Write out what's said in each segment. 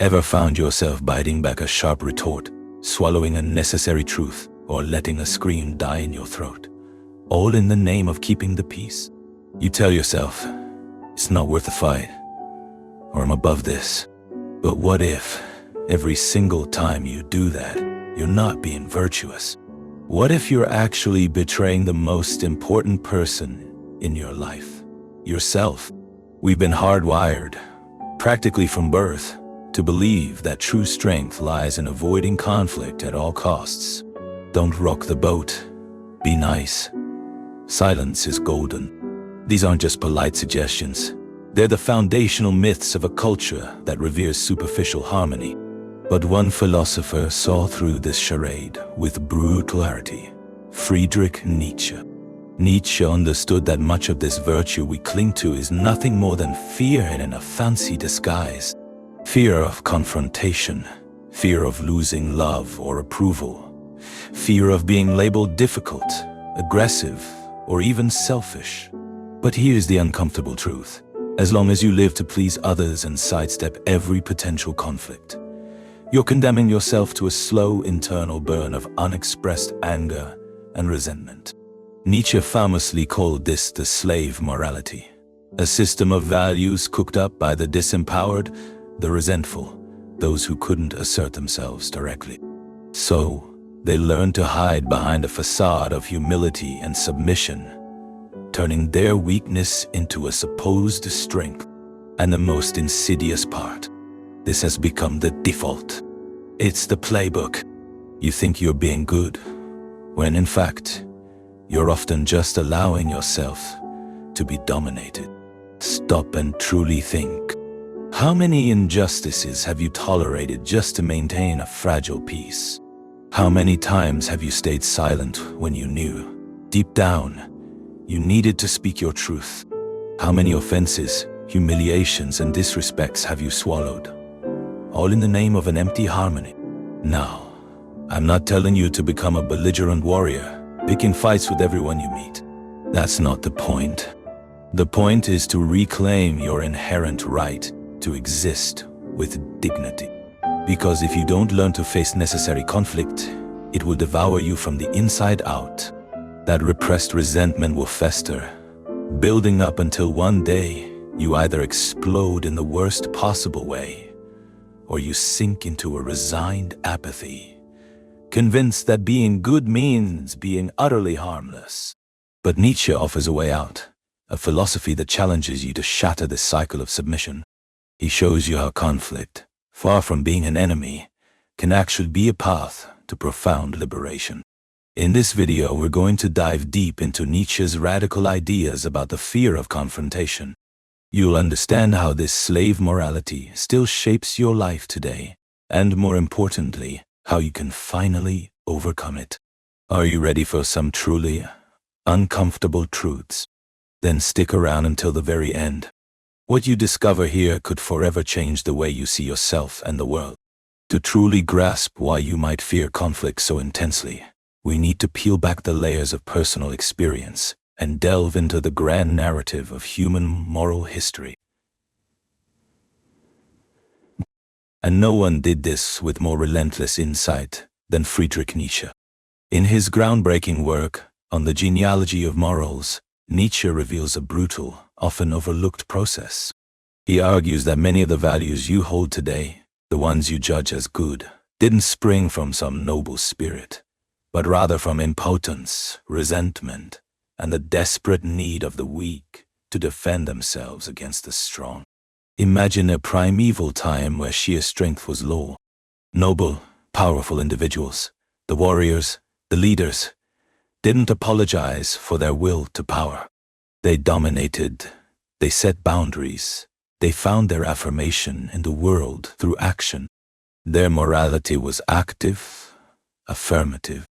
Ever found yourself biting back a sharp retort, swallowing a necessary truth, or letting a scream die in your throat, all in the name of keeping the peace? You tell yourself, it's not worth the fight, or I'm above this. But what if, every single time you do that, you're not being virtuous? What if you're actually betraying the most important person in your life? Yourself. We've been hardwired, practically from birth, to believe that true strength lies in avoiding conflict at all costs. Don't rock the boat. Be nice. Silence is golden. These aren't just polite suggestions. They're the foundational myths of a culture that reveres superficial harmony. But one philosopher saw through this charade with brutal clarity: Friedrich Nietzsche. Nietzsche understood that much of this virtue we cling to is nothing more than fear in a fancy disguise. Fear of confrontation, fear of losing love or approval, fear of being labeled difficult, aggressive, or even selfish. But here's the uncomfortable truth. As long as you live to please others and sidestep every potential conflict, you're condemning yourself to a slow internal burn of unexpressed anger and resentment. Nietzsche famously called this the slave morality, a system of values cooked up by the disempowered, the resentful, those who couldn't assert themselves directly. So, they learned to hide behind a facade of humility and submission, turning their weakness into a supposed strength. And the most insidious part, this has become the default. It's the playbook. You think you're being good, when in fact, you're often just allowing yourself to be dominated. Stop and truly think. How many injustices have you tolerated just to maintain a fragile peace? How many times have you stayed silent when you knew, deep down, you needed to speak your truth? How many offenses, humiliations, and disrespects have you swallowed, all in the name of an empty harmony? Now, I'm not telling you to become a belligerent warrior, picking fights with everyone you meet. That's not the point. The point is to reclaim your inherent right to exist with dignity. Because if you don't learn to face necessary conflict, it will devour you from the inside out. That repressed resentment will fester, building up until one day you either explode in the worst possible way, or you sink into a resigned apathy, convinced that being good means being utterly harmless. But Nietzsche offers a way out, a philosophy that challenges you to shatter this cycle of submission. He shows you how conflict, far from being an enemy, can actually be a path to profound liberation. In this video, we're going to dive deep into Nietzsche's radical ideas about the fear of confrontation. You'll understand how this slave morality still shapes your life today, and more importantly, how you can finally overcome it. Are you ready for some truly uncomfortable truths? Then stick around until the very end. What you discover here could forever change the way you see yourself and the world. To truly grasp why you might fear conflict so intensely, we need to peel back the layers of personal experience and delve into the grand narrative of human moral history. And no one did this with more relentless insight than Friedrich Nietzsche. In his groundbreaking work on the genealogy of morals, Nietzsche reveals a brutal, often overlooked process. He argues that many of the values you hold today, the ones you judge as good, didn't spring from some noble spirit, but rather from impotence, resentment, and the desperate need of the weak to defend themselves against the strong. Imagine a primeval time where sheer strength was law. Noble, powerful individuals, the warriors, the leaders, didn't apologize for their will to power. They dominated, they set boundaries, they found their affirmation in the world through action. Their morality was active, affirmative.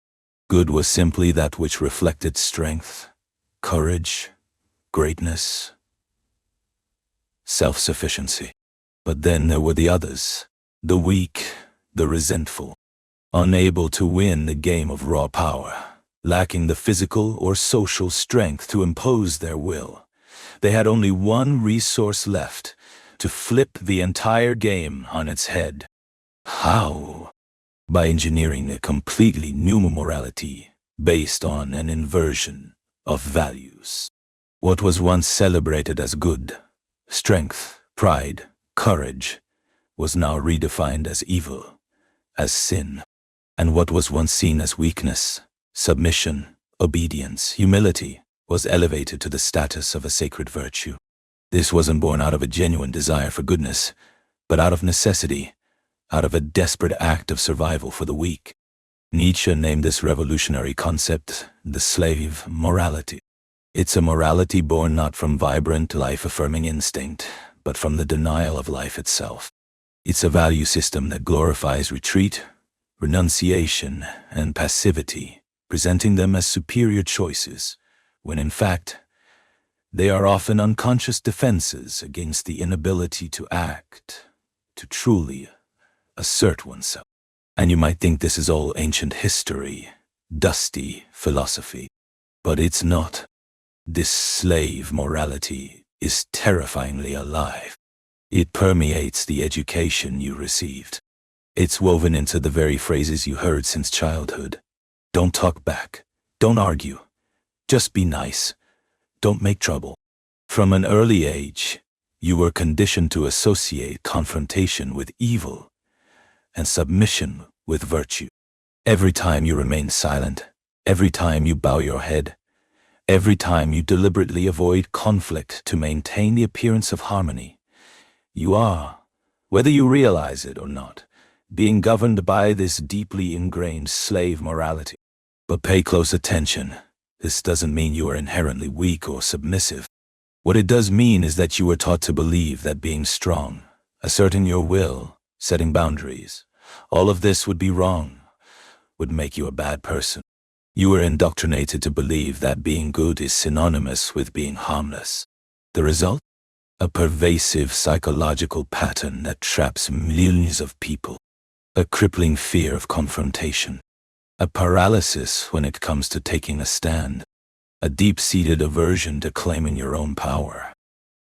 Good was simply that which reflected strength, courage, greatness, self-sufficiency. But then there were the others, the weak, the resentful, unable to win the game of raw power, lacking the physical or social strength to impose their will. They had only one resource left: to flip the entire game on its head. How? By engineering a completely new morality based on an inversion of values. What was once celebrated as good, strength, pride, courage, was now redefined as evil, as sin. And what was once seen as weakness, submission, obedience, humility, was elevated to the status of a sacred virtue. This wasn't born out of a genuine desire for goodness, but out of necessity, out of a desperate act of survival for the weak. Nietzsche named this revolutionary concept the slave morality. It's a morality born not from vibrant, life-affirming instinct, but from the denial of life itself. It's a value system that glorifies retreat, renunciation, and passivity, presenting them as superior choices, when in fact, they are often unconscious defenses against the inability to act, to truly assert oneself. And you might think this is all ancient history, dusty philosophy. But it's not. This slave morality is terrifyingly alive. It permeates the education you received. It's woven into the very phrases you heard since childhood. Don't talk back. Don't argue. Just be nice. Don't make trouble. From an early age, you were conditioned to associate confrontation with evil and submission with virtue. Every time you remain silent, every time you bow your head, every time you deliberately avoid conflict to maintain the appearance of harmony, you are, whether you realize it or not, being governed by this deeply ingrained slave morality. But pay close attention. This doesn't mean you are inherently weak or submissive. What it does mean is that you were taught to believe that being strong, asserting your will, setting boundaries, all of this would be wrong, would make you a bad person. You were indoctrinated to believe that being good is synonymous with being harmless. The result? A pervasive psychological pattern that traps millions of people. A crippling fear of confrontation. A paralysis when it comes to taking a stand. A deep-seated aversion to claiming your own power.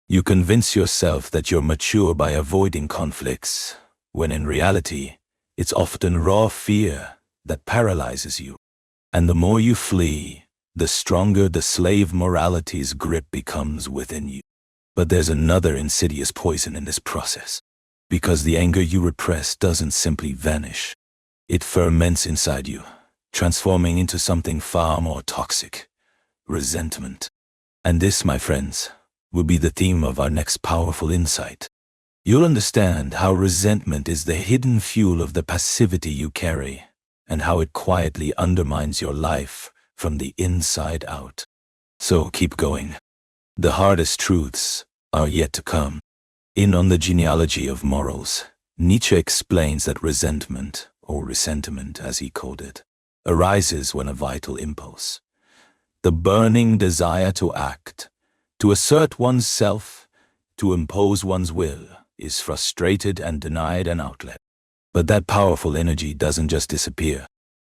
You convince yourself that you're mature by avoiding conflicts, when in reality, it's often raw fear that paralyzes you. And the more you flee, the stronger the slave morality's grip becomes within you. But there's another insidious poison in this process. Because the anger you repress doesn't simply vanish. It ferments inside you, transforming into something far more toxic. Resentment. And this, my friends, will be the theme of our next powerful insight. You'll understand how resentment is the hidden fuel of the passivity you carry, and how it quietly undermines your life from the inside out. So keep going. The hardest truths are yet to come. In On the Genealogy of Morals, Nietzsche explains that resentment, or resentment as he called it, arises when a vital impulse, the burning desire to act, to assert one's self, to impose one's will, is frustrated and denied an outlet. But that powerful energy doesn't just disappear.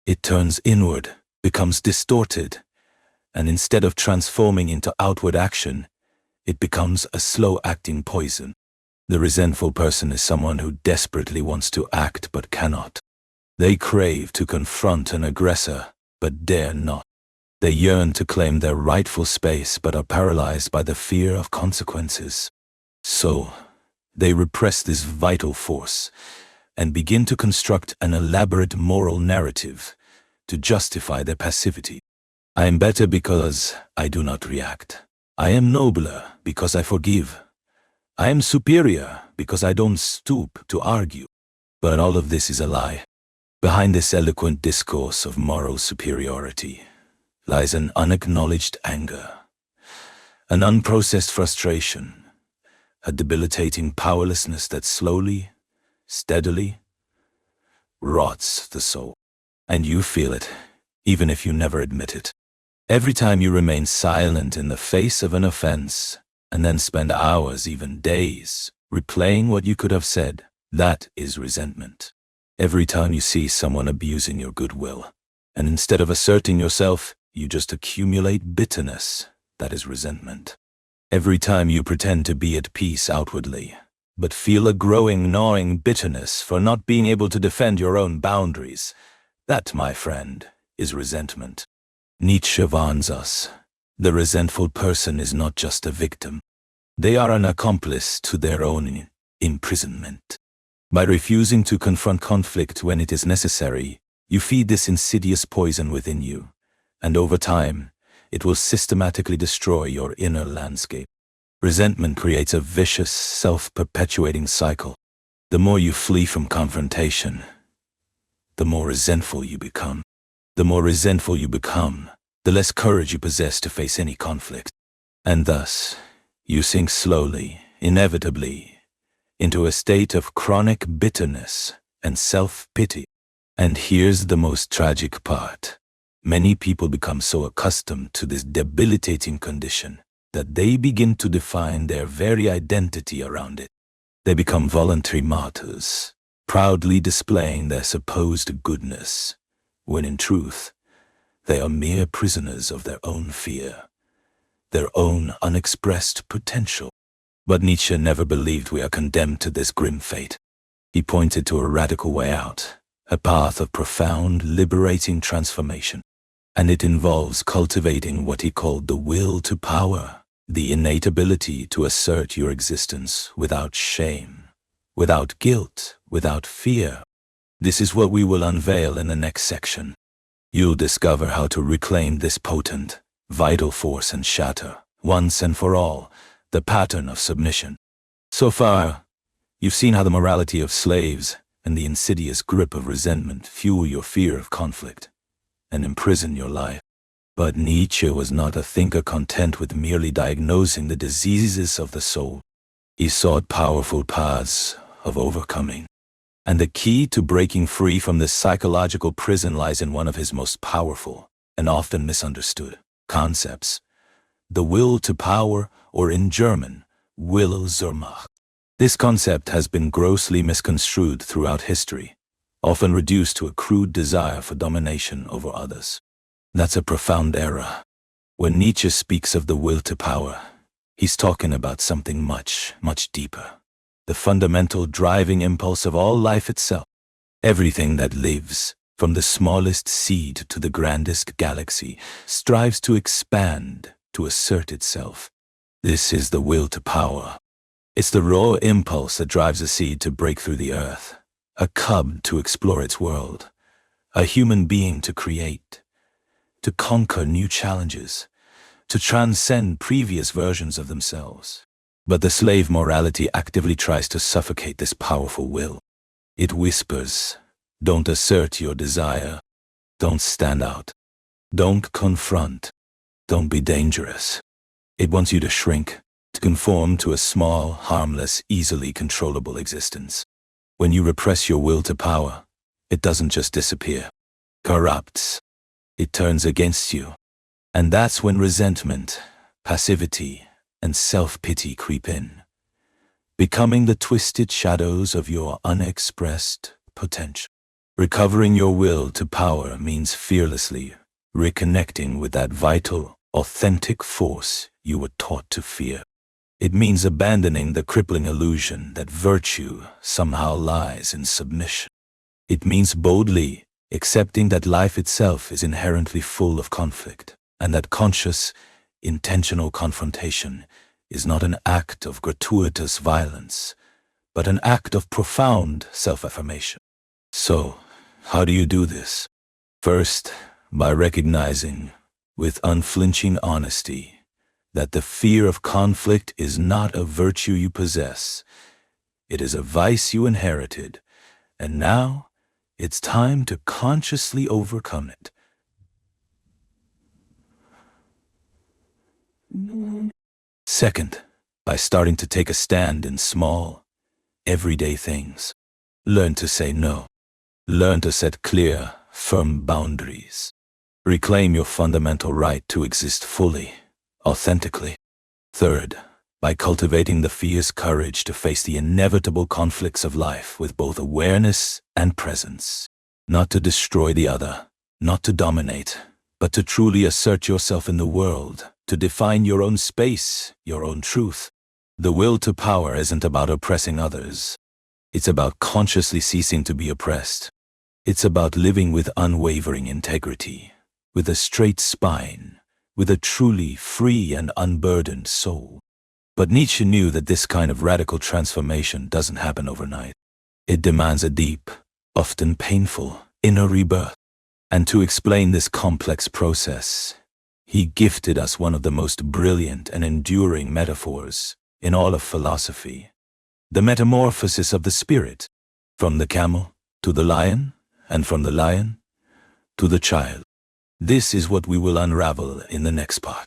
It turns inward, becomes distorted, and instead of transforming into outward action, it becomes a slow-acting poison. The resentful person is someone who desperately wants to act but cannot. They crave to confront an aggressor, but dare not. They yearn to claim their rightful space but are paralyzed by the fear of consequences. So, they repress this vital force and begin to construct an elaborate moral narrative to justify their passivity. I am better because I do not react. I am nobler because I forgive. I am superior because I don't stoop to argue. But all of this is a lie. Behind this eloquent discourse of moral superiority lies an unacknowledged anger, an unprocessed frustration, a debilitating powerlessness that slowly, steadily rots the soul. And you feel it, even if you never admit it. Every time you remain silent in the face of an offense, and then spend hours, even days, replaying what you could have said, that is resentment. Every time you see someone abusing your goodwill, and instead of asserting yourself, you just accumulate bitterness, that is resentment. Every time you pretend to be at peace outwardly, but feel a growing, gnawing bitterness for not being able to defend your own boundaries. That, my friend, is resentment. Nietzsche warns us. The resentful person is not just a victim. They are an accomplice to their own imprisonment. By refusing to confront conflict when it is necessary, you feed this insidious poison within you, and over time, it will systematically destroy your inner landscape. Resentment creates a vicious, self-perpetuating cycle. The more you flee from confrontation, the more resentful you become. The more resentful you become, the less courage you possess to face any conflict. And thus, you sink slowly, inevitably, into a state of chronic bitterness and self-pity. And here's the most tragic part. Many people become so accustomed to this debilitating condition that they begin to define their very identity around it. They become voluntary martyrs, proudly displaying their supposed goodness, when in truth, they are mere prisoners of their own fear, their own unexpressed potential. But Nietzsche never believed we are condemned to this grim fate. He pointed to a radical way out, a path of profound, liberating transformation. And it involves cultivating what he called the will to power, the innate ability to assert your existence without shame, without guilt, without fear. This is what we will unveil in the next section. You'll discover how to reclaim this potent, vital force and shatter, once and for all, the pattern of submission. So far, you've seen how the morality of slaves and the insidious grip of resentment fuel your fear of conflict and imprison your life. But Nietzsche was not a thinker content with merely diagnosing the diseases of the soul. He sought powerful paths of overcoming. And the key to breaking free from this psychological prison lies in one of his most powerful and often misunderstood concepts, the will to power, or in German, Wille zur Macht. This concept has been grossly misconstrued throughout history, often reduced to a crude desire for domination over others. That's a profound error. When Nietzsche speaks of the will to power, he's talking about something much, much deeper. The fundamental driving impulse of all life itself. Everything that lives, from the smallest seed to the grandest galaxy, strives to expand, to assert itself. This is the will to power. It's the raw impulse that drives a seed to break through the earth, a cub to explore its world, a human being to create, to conquer new challenges, to transcend previous versions of themselves. But the slave morality actively tries to suffocate this powerful will. It whispers, don't assert your desire, don't stand out, don't confront, don't be dangerous. It wants you to shrink, to conform to a small, harmless, easily controllable existence. When you repress your will to power, it doesn't just disappear, corrupts. It turns against you. And that's when resentment, passivity, and self-pity creep in, becoming the twisted shadows of your unexpressed potential. Recovering your will to power means fearlessly reconnecting with that vital, authentic force you were taught to fear. It means abandoning the crippling illusion that virtue somehow lies in submission. It means boldly accepting that life itself is inherently full of conflict, and that conscious, intentional confrontation is not an act of gratuitous violence, but an act of profound self-affirmation. So, how do you do this? First, by recognizing, with unflinching honesty, that the fear of conflict is not a virtue you possess. It is a vice you inherited, and now it's time to consciously overcome it. Second, by starting to take a stand in small, everyday things. Learn to say no. Learn to set clear, firm boundaries. Reclaim your fundamental right to exist fully, authentically. Third, by cultivating the fierce courage to face the inevitable conflicts of life with both awareness and presence. Not to destroy the other, not to dominate, but to truly assert yourself in the world, to define your own space, your own truth. The will to power isn't about oppressing others. It's about consciously ceasing to be oppressed. It's about living with unwavering integrity, with a straight spine, with a truly free and unburdened soul. But Nietzsche knew that this kind of radical transformation doesn't happen overnight. It demands a deep, often painful, inner rebirth. And to explain this complex process, he gifted us one of the most brilliant and enduring metaphors in all of philosophy: the metamorphosis of the spirit, from the camel to the lion, and from the lion to the child. This is what we will unravel in the next part.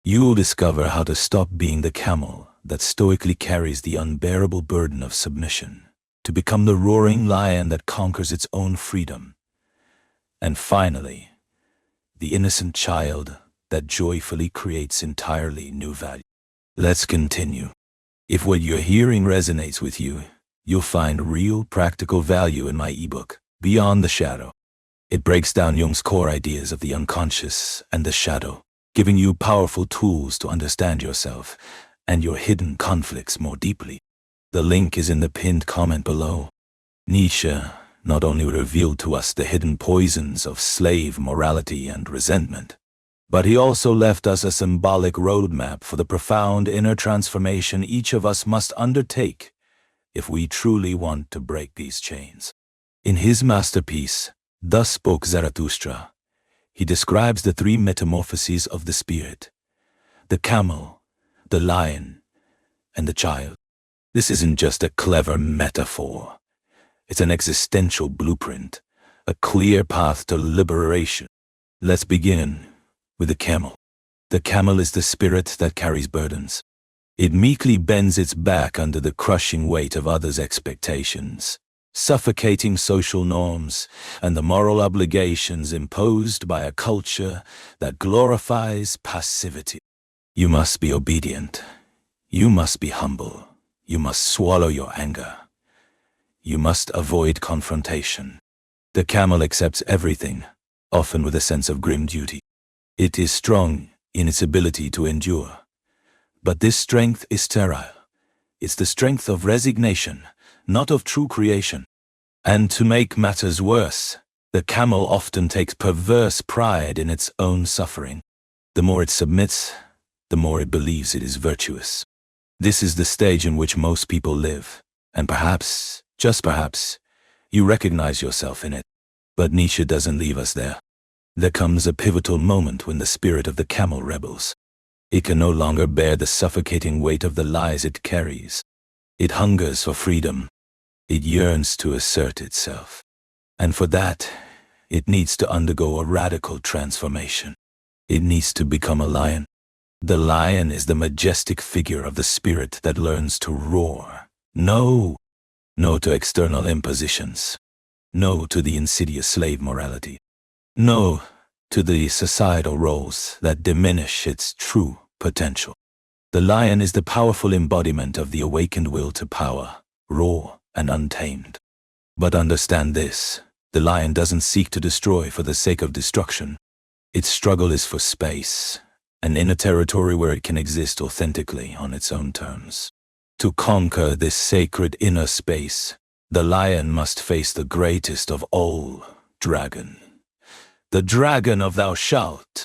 You'll discover how to stop being the camel that stoically carries the unbearable burden of submission, to become the roaring lion that conquers its own freedom, and finally, the innocent child that joyfully creates entirely new value. Let's continue. If what you're hearing resonates with you, you'll find real practical value in my ebook, Beyond the Shadow. It breaks down Jung's core ideas of the unconscious and the shadow, giving you powerful tools to understand yourself and your hidden conflicts more deeply. The link is in the pinned comment below. Nietzsche not only revealed to us the hidden poisons of slave morality and resentment, but he also left us a symbolic roadmap for the profound inner transformation each of us must undertake if we truly want to break these chains. In his masterpiece, Thus Spoke Zarathustra, he describes the three metamorphoses of the spirit: the camel, the lion, and the child. This isn't just a clever metaphor. It's an existential blueprint, a clear path to liberation. Let's begin with the camel. The camel is the spirit that carries burdens. It meekly bends its back under the crushing weight of others' expectations, suffocating social norms and the moral obligations imposed by a culture that glorifies passivity. You must be obedient. You must be humble. You must swallow your anger. You must avoid confrontation. The camel accepts everything, often with a sense of grim duty. It is strong in its ability to endure. But this strength is sterile. It's the strength of resignation, not of true creation. And to make matters worse, the camel often takes perverse pride in its own suffering. The more it submits, the more it believes it is virtuous. This is the stage in which most people live, and perhaps, just perhaps, you recognize yourself in it. But Nietzsche doesn't leave us there. There comes a pivotal moment when the spirit of the camel rebels. It can no longer bear the suffocating weight of the lies it carries. It hungers for freedom. It yearns to assert itself. And for that, it needs to undergo a radical transformation. It needs to become a lion. The lion is the majestic figure of the spirit that learns to roar. No. No to external impositions. No to the insidious slave morality. No to the societal roles that diminish its true potential. The lion is the powerful embodiment of the awakened will to power, raw and untamed. But understand this: the lion doesn't seek to destroy for the sake of destruction. Its struggle is for space, an inner territory where it can exist authentically on its own terms. To conquer this sacred inner space, the lion must face the greatest of all dragon. The dragon of thou shalt.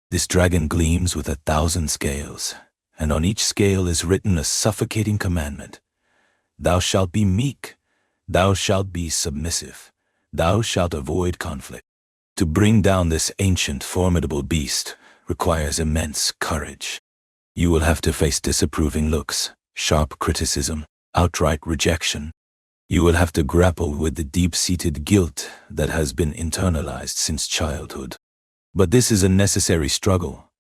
This dragon gleams with 1,000 scales, and on each scale is written a suffocating commandment. Thou shalt be meek, thou shalt be submissive, thou shalt avoid conflict. To bring down this ancient, formidable beast requires immense courage. You will have to face disapproving looks, sharp criticism, outright rejection. You will have to grapple with the deep-seated guilt that has been internalized since childhood. But this is a necessary struggle,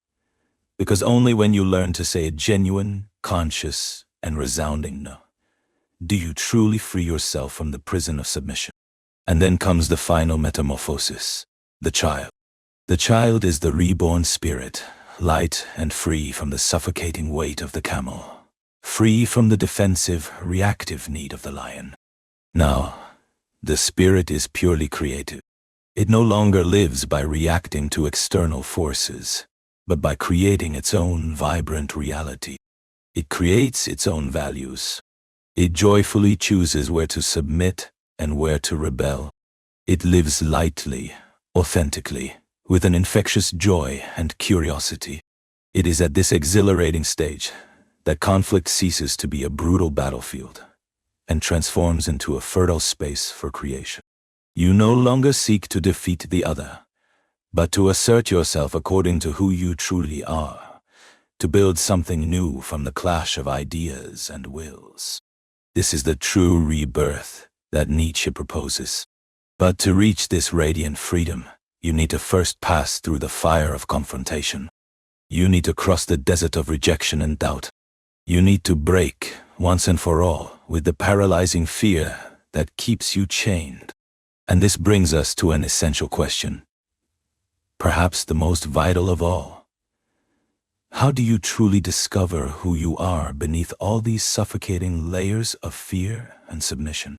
because only when you learn to say a genuine, conscious, and resounding no, do you truly free yourself from the prison of submission. And then comes the final metamorphosis, the child. The child is the reborn spirit, light and free from the suffocating weight of the camel, free from the defensive, reactive need of the lion. Now, the spirit is purely creative. It no longer lives by reacting to external forces, but by creating its own vibrant reality. It creates its own values. It joyfully chooses where to submit and where to rebel. It lives lightly, authentically, with an infectious joy and curiosity. It is at this exhilarating stage that conflict ceases to be a brutal battlefield and transforms into a fertile space for creation. You no longer seek to defeat the other, but to assert yourself according to who you truly are, to build something new from the clash of ideas and wills. This is the true rebirth that Nietzsche proposes. But to reach this radiant freedom, you need to first pass through the fire of confrontation. You need to cross the desert of rejection and doubt. You need to break, once and for all, with the paralyzing fear that keeps you chained. And this brings us to an essential question, perhaps the most vital of all. How do you truly discover who you are beneath all these suffocating layers of fear and submission?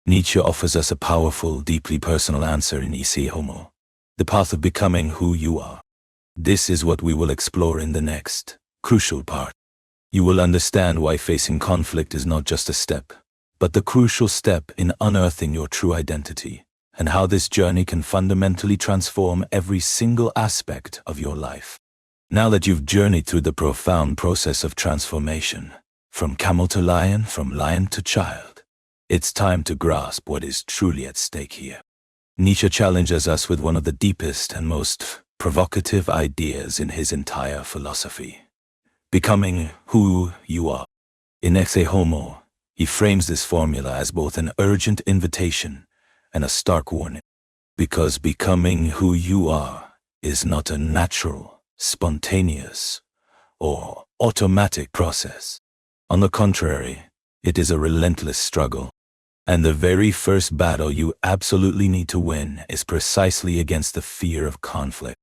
Nietzsche offers us a powerful, deeply personal answer in Esse Homo, the path of becoming who you are. This is what we will explore in the next, crucial part. You will understand why facing conflict is not just a step, but the crucial step in unearthing your true identity, and how this journey can fundamentally transform every single aspect of your life. Now that you've journeyed through the profound process of transformation, from camel to lion, from lion to child, it's time to grasp what is truly at stake here. Nietzsche challenges us with one of the deepest and most provocative ideas in his entire philosophy: becoming who you are. In Esse Homo, he frames this formula as both an urgent invitation and a stark warning, because becoming who you are is not a natural, spontaneous, or automatic process. On the contrary, it is a relentless struggle. And the very first battle you absolutely need to win is precisely against the fear of conflict.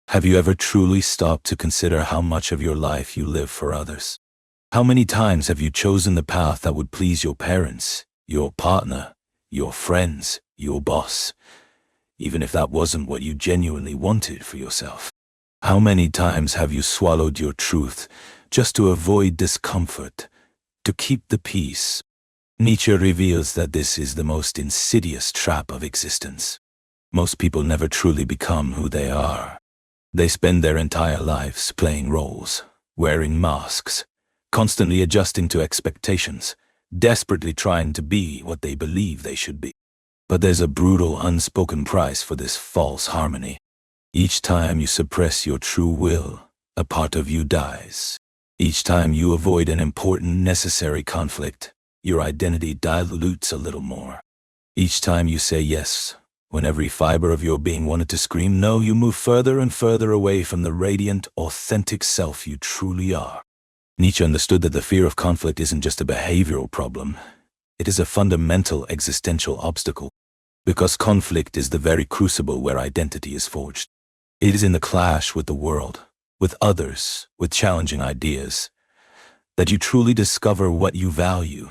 Have you ever truly stopped to consider how much of your life you live for others? How many times have you chosen the path that would please your parents, your partner, your friends, your boss, even if that wasn't what you genuinely wanted for yourself? How many times have you swallowed your truth just to avoid discomfort, to keep the peace? Nietzsche reveals that this is the most insidious trap of existence. Most people never truly become who they are. They spend their entire lives playing roles, wearing masks, constantly adjusting to expectations, desperately trying to be what they believe they should be. But there's a brutal, unspoken price for this false harmony. Each time you suppress your true will, a part of you dies. Each time you avoid an important, necessary conflict, your identity dilutes a little more. Each time you say yes, when every fiber of your being wanted to scream no, you move further and further away from the radiant, authentic self you truly are. Nietzsche understood that the fear of conflict isn't just a behavioral problem. It is a fundamental existential obstacle, because conflict is the very crucible where identity is forged. It is in the clash with the world, with others, with challenging ideas, that you truly discover what you value,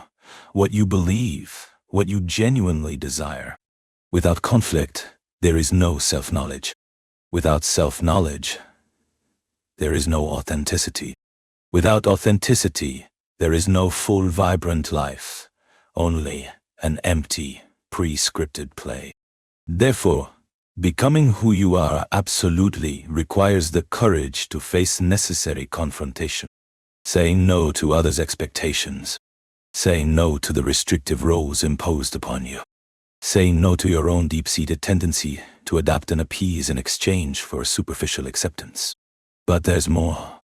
what you believe, what you genuinely desire. Without conflict, there is no self-knowledge. Without self-knowledge, there is no authenticity. Without authenticity, there is no full, vibrant life, only an empty, pre-scripted play. Therefore, becoming who you are absolutely requires the courage to face necessary confrontation, saying no to others' expectations, saying no to the restrictive roles imposed upon you, saying no to your own deep-seated tendency to adapt and appease in exchange for superficial acceptance. But there's more.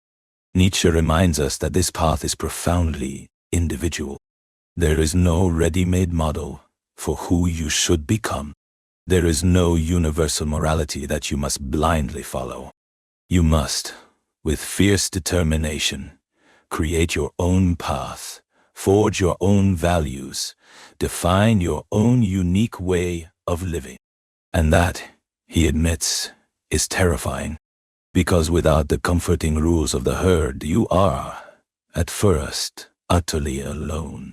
Nietzsche reminds us that this path is profoundly individual. There is no ready-made model for who you should become. There is no universal morality that you must blindly follow. You must, with fierce determination, create your own path, forge your own values, define your own unique way of living. And that, he admits, is terrifying, because without the comforting rules of the herd, you are, at first, utterly alone.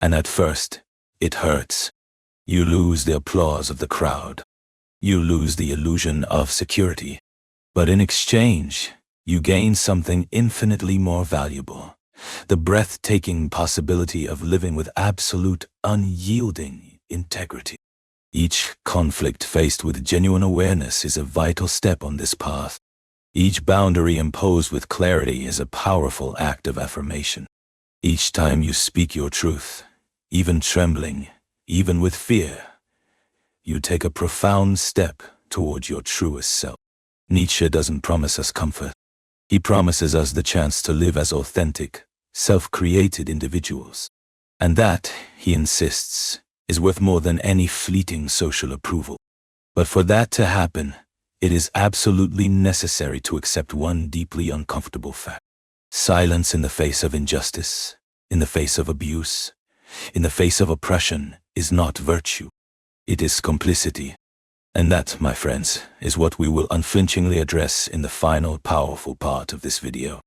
And at first, it hurts. You lose the applause of the crowd. You lose the illusion of security. But in exchange, you gain something infinitely more valuable: The breathtaking possibility of living with absolute, unyielding integrity. Each conflict faced with genuine awareness is a vital step on this path. Each boundary imposed with clarity is a powerful act of affirmation. Each time you speak your truth, even trembling, even with fear, you take a profound step toward your truest self. Nietzsche doesn't promise us comfort. He promises us the chance to live as authentic, self-created individuals. And that, he insists, is worth more than any fleeting social approval. But for that to happen, it is absolutely necessary to accept one deeply uncomfortable fact. Silence in the face of injustice, in the face of abuse, in the face of oppression is not virtue. It is complicity. And that, my friends, is what we will unflinchingly address in the final powerful part of this video.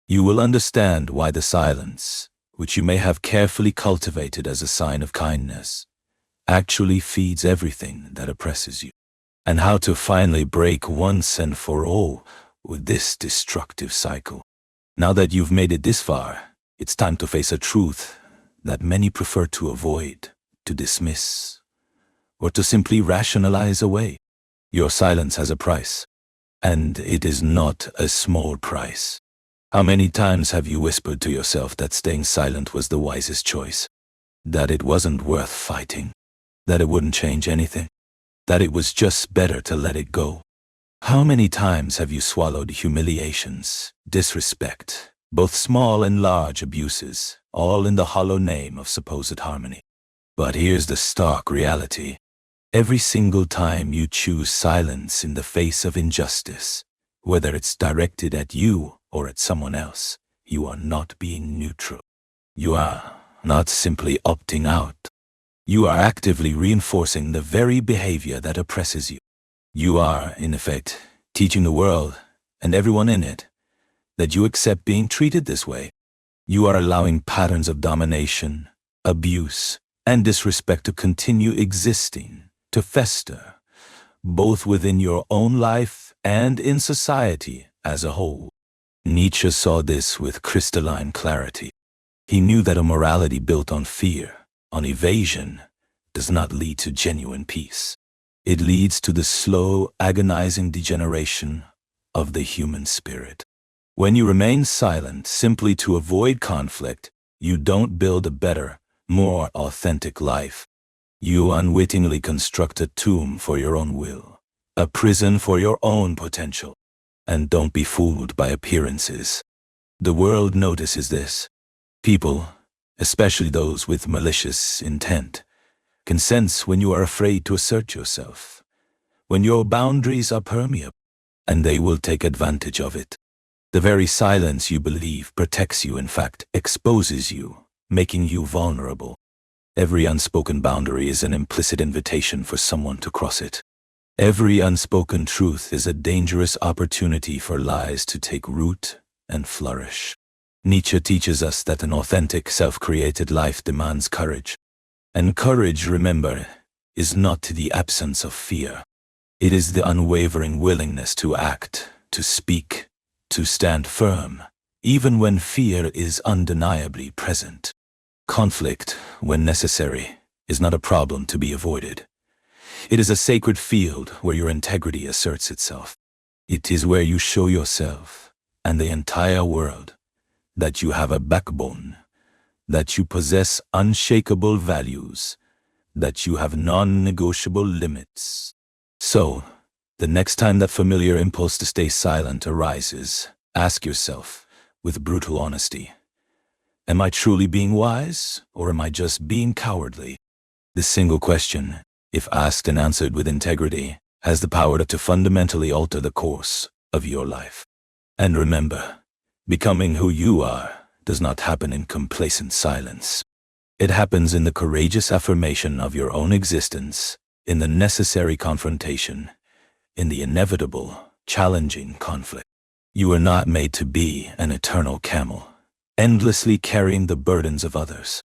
You will understand why the silence, which you may have carefully cultivated as a sign of kindness, actually feeds everything that oppresses you, and how to finally break once and for all with this destructive cycle. Now that you've made it this far, it's time to face a truth that many prefer to avoid, to dismiss, or to simply rationalize away. Your silence has a price, and it is not a small price. How many times have you whispered to yourself that staying silent was the wisest choice? That it wasn't worth fighting? That it wouldn't change anything? That it was just better to let it go? How many times have you swallowed humiliations, disrespect, both small and large abuses, all in the hollow name of supposed harmony? But here's the stark reality. Every single time you choose silence in the face of injustice, whether it's directed at you or at someone else, you are not being neutral. You are not simply opting out. You are actively reinforcing the very behavior that oppresses you. You are, in effect, teaching the world, and everyone in it, that you accept being treated this way. You are allowing patterns of domination, abuse, and disrespect to continue existing, to fester, both within your own life and in society as a whole. Nietzsche saw this with crystalline clarity. He knew that a morality built on fear, on evasion, does not lead to genuine peace. It leads to the slow, agonizing degeneration of the human spirit. When you remain silent simply to avoid conflict, you don't build a better, more authentic life. You unwittingly construct a tomb for your own will, a prison for your own potential. And don't be fooled by appearances. The world notices this. People, especially those with malicious intent, can sense when you are afraid to assert yourself, when your boundaries are permeable, and they will take advantage of it. The very silence you believe protects you, in fact, exposes you, making you vulnerable. Every unspoken boundary is an implicit invitation for someone to cross it. Every unspoken truth is a dangerous opportunity for lies to take root and flourish. Nietzsche teaches us that an authentic, self-created life demands courage. And courage, remember, is not the absence of fear. It is the unwavering willingness to act, to speak, to stand firm, even when fear is undeniably present. Conflict, when necessary, is not a problem to be avoided. It is a sacred field where your integrity asserts itself. It is where you show yourself, and the entire world, that you have a backbone, that you possess unshakable values, that you have non-negotiable limits. So, the next time that familiar impulse to stay silent arises, ask yourself, with brutal honesty, am I truly being wise, or am I just being cowardly? This single question, if asked and answered with integrity, has the power to fundamentally alter the course of your life. And remember, becoming who you are does not happen in complacent silence. It happens in the courageous affirmation of your own existence, in the necessary confrontation, in the inevitable, challenging conflict. You are not made to be an eternal camel, endlessly carrying the burdens of others.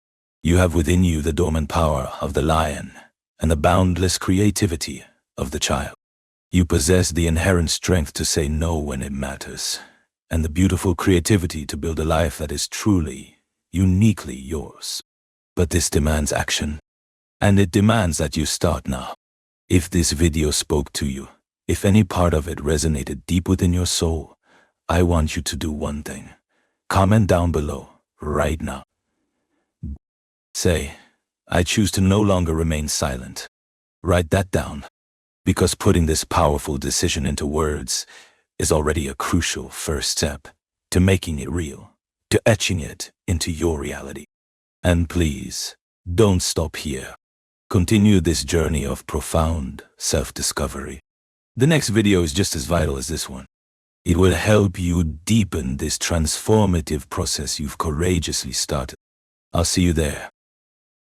You have within you the dormant power of the lion and the boundless creativity of the child. You possess the inherent strength to say no when it matters, and the beautiful creativity to build a life that is truly, uniquely yours. But this demands action, and it demands that you start now. If this video spoke to you, if any part of it resonated deep within your soul, I want you to do one thing. Comment down below, right now. Say, I choose to no longer remain silent. Write that down, because putting this powerful decision into words is already a crucial first step to making it real, to etching it into your reality. And please, don't stop here. Continue this journey of profound self-discovery. The next video is just as vital as this one. It will help you deepen this transformative process you've courageously started. I'll see you there.